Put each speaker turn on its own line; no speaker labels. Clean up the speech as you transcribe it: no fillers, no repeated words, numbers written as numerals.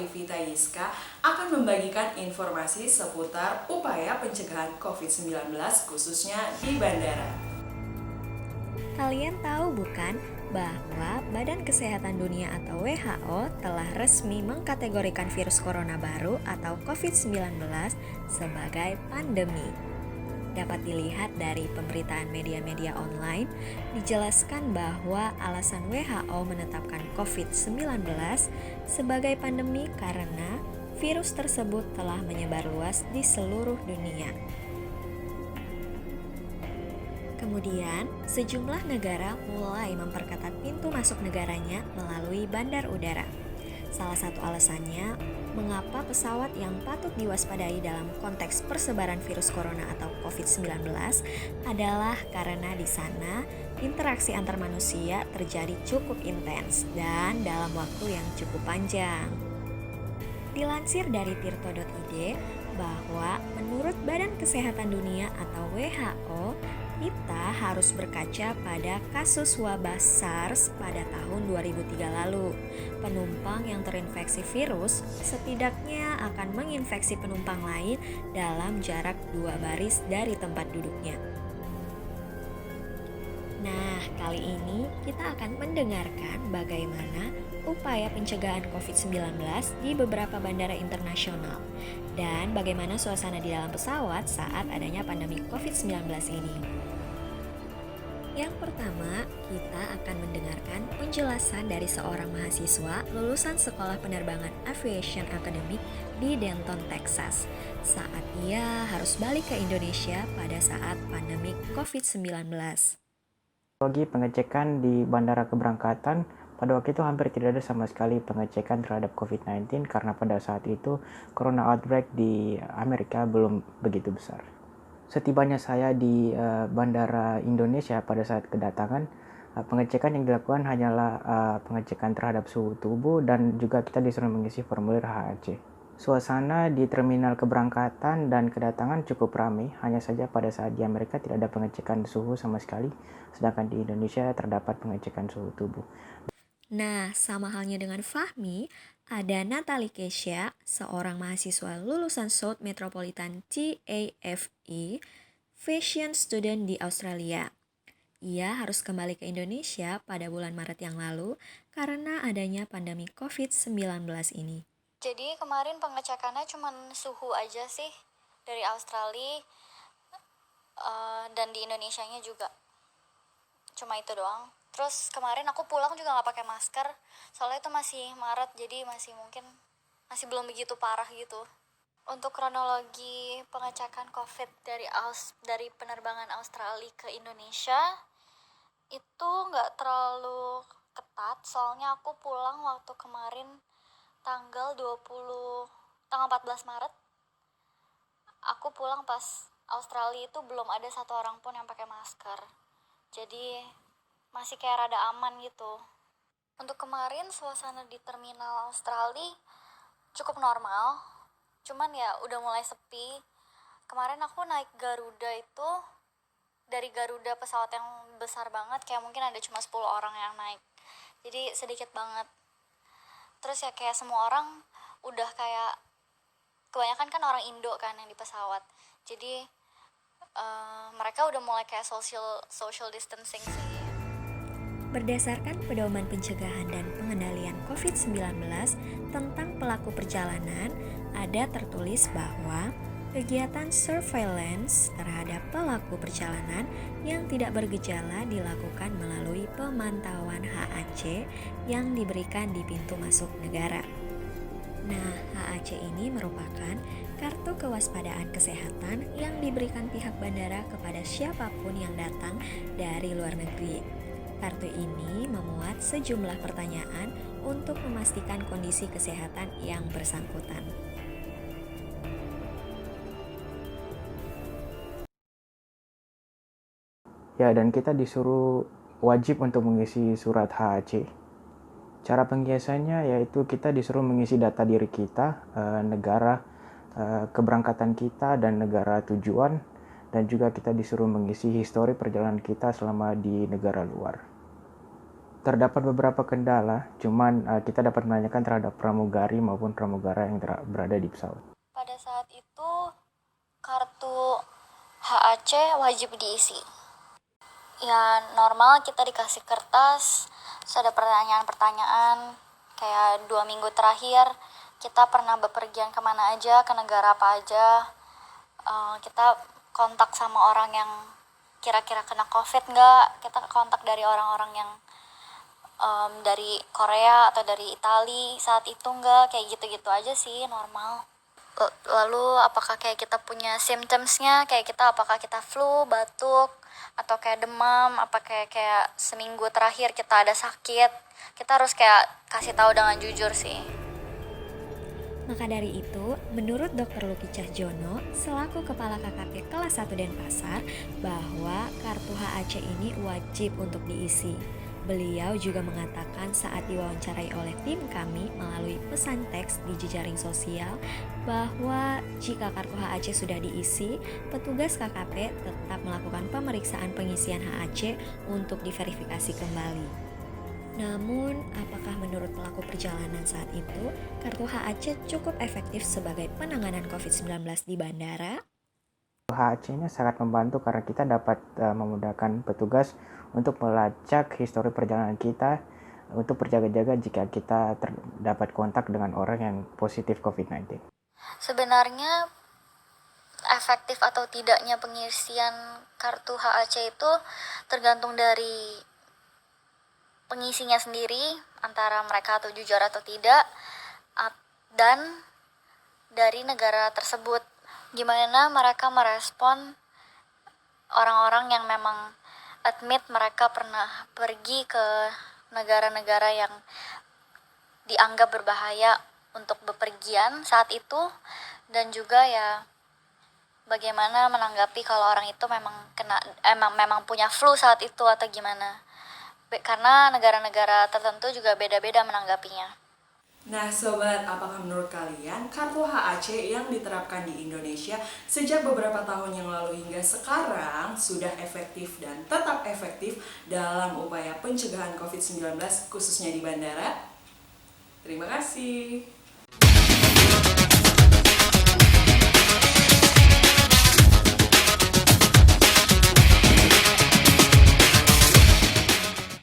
Alivita Yiska akan membagikan informasi seputar upaya pencegahan COVID-19 khususnya di bandara.
Kalian tahu bukan bahwa Badan Kesehatan Dunia atau WHO telah resmi mengkategorikan virus corona baru atau COVID-19 sebagai pandemi. Dapat dilihat dari pemberitaan media-media online, dijelaskan bahwa alasan WHO menetapkan COVID-19 sebagai pandemi karena virus tersebut telah menyebar luas di seluruh dunia. Kemudian, sejumlah negara mulai memperketat pintu masuk negaranya melalui bandar udara. Salah satu alasannya, mengapa pesawat yang patut diwaspadai dalam konteks persebaran virus corona atau COVID-19 adalah karena di sana interaksi antar manusia terjadi cukup intens dan dalam waktu yang cukup panjang. Dilansir dari tirto.id bahwa menurut Badan Kesehatan Dunia atau WHO, kita harus berkaca pada kasus wabah SARS pada tahun 2003 lalu. Penumpang yang terinfeksi virus setidaknya akan menginfeksi penumpang lain dalam jarak 2 baris dari tempat duduknya. Nah, kali ini kita akan mendengarkan bagaimana upaya pencegahan COVID-19 di beberapa bandara internasional dan bagaimana suasana di dalam pesawat saat adanya pandemi COVID-19 ini. Yang pertama, kita akan mendengarkan penjelasan dari seorang mahasiswa lulusan Sekolah Penerbangan Aviation Academy di Denton, Texas, saat ia harus balik ke Indonesia pada saat pandemi COVID-19.
Teknologi pengecekan di bandara keberangkatan pada waktu itu hampir tidak ada sama sekali pengecekan terhadap COVID-19 karena pada saat itu corona outbreak di Amerika belum begitu besar. Setibanya saya di bandara Indonesia pada saat kedatangan, pengecekan yang dilakukan hanyalah pengecekan terhadap suhu tubuh dan juga kita disuruh mengisi formulir HAC. Suasana di terminal keberangkatan dan kedatangan cukup ramai, hanya saja pada saat di Amerika tidak ada pengecekan suhu sama sekali, sedangkan di Indonesia terdapat pengecekan suhu tubuh.
Nah, sama halnya dengan Fahmi, ada Natalie Kesha, seorang mahasiswa lulusan South Metropolitan TAFE, fashion student di Australia. Ia harus kembali ke Indonesia pada bulan Maret yang lalu karena adanya pandemi COVID-19 ini.
Jadi kemarin pengecekannya cuma suhu aja sih dari Australia dan di Indonesianya juga. Cuma itu doang. Terus kemarin aku pulang juga nggak pakai masker, soalnya itu masih Maret, jadi masih belum begitu parah gitu. Untuk kronologi pengecekan COVID dari penerbangan Australia ke Indonesia itu nggak terlalu ketat, soalnya aku pulang waktu kemarin tanggal 14 Maret. Aku pulang pas Australia itu belum ada satu orang pun yang pakai masker. Jadi masih kayak rada aman gitu. Untuk kemarin suasana di terminal Australia cukup normal, cuman ya udah mulai sepi. Kemarin aku naik Garuda itu, dari Garuda pesawat yang besar banget, kayak mungkin ada cuma 10 orang yang naik, jadi sedikit banget. Terus ya kayak semua orang udah kayak, kebanyakan kan orang Indo kan yang di pesawat, jadi mereka udah mulai kayak social distancing sih.
Berdasarkan pedoman pencegahan dan pengendalian COVID-19 tentang pelaku perjalanan, ada tertulis bahwa kegiatan surveillance terhadap pelaku perjalanan yang tidak bergejala dilakukan melalui pemantauan HAC yang diberikan di pintu masuk negara. Nah, HAC ini merupakan kartu kewaspadaan kesehatan yang diberikan pihak bandara kepada siapapun yang datang dari luar negeri. Kartu ini memuat sejumlah pertanyaan untuk memastikan kondisi kesehatan yang bersangkutan.
Ya, dan kita disuruh wajib untuk mengisi surat HAC. Cara pengisiannya yaitu kita disuruh mengisi data diri kita, negara keberangkatan kita dan negara tujuan, dan juga kita disuruh mengisi histori perjalanan kita selama di negara luar. Terdapat beberapa kendala, cuman kita dapat menanyakan terhadap pramugari maupun pramugara yang berada di pesawat.
Pada saat itu kartu HAC wajib diisi. Ya normal kita dikasih kertas, terus ada pertanyaan-pertanyaan, kayak 2 minggu terakhir kita pernah bepergian kemana aja, ke negara apa aja, kita kontak sama orang yang kira-kira kena COVID nggak, kita kontak dari orang-orang yang dari Korea atau dari Itali saat itu nggak, kayak gitu-gitu aja sih, normal. Lalu apakah kayak kita punya symptomsnya, kayak kita apakah kita flu, batuk, atau kayak demam, apa kayak seminggu terakhir kita ada sakit, kita harus kayak kasih tahu dengan jujur sih.
Maka dari itu, menurut Dr. Luki Cahjono, selaku Kepala KKP kelas 1 Denpasar, bahwa kartu HAC ini wajib untuk diisi. Beliau juga mengatakan saat diwawancarai oleh tim kami melalui pesan teks di jejaring sosial bahwa jika kartu HAC sudah diisi, petugas KKP tetap melakukan pemeriksaan pengisian HAC untuk diverifikasi kembali. Namun, apakah menurut pelaku perjalanan saat itu, kartu HAC cukup efektif sebagai penanganan COVID-19 di bandara?
HAC-nya sangat membantu karena kita dapat memudahkan petugas untuk melacak histori perjalanan kita untuk berjaga-jaga jika kita terdapat kontak dengan orang yang positif COVID-19.
Sebenarnya efektif atau tidaknya pengisian kartu HAC itu tergantung dari pengisinya sendiri, antara mereka atau jujur atau tidak, dan dari negara tersebut. Gimana mereka merespon orang-orang yang memang admit mereka pernah pergi ke negara-negara yang dianggap berbahaya untuk bepergian saat itu, dan juga ya bagaimana menanggapi kalau orang itu memang punya flu saat itu atau gimana. Karena negara-negara tertentu juga beda-beda menanggapinya.
Nah sobat, apakah menurut kalian kartu HAC yang diterapkan di Indonesia sejak beberapa tahun yang lalu hingga sekarang sudah efektif dan tetap efektif dalam upaya pencegahan COVID-19 khususnya di bandara? Terima kasih.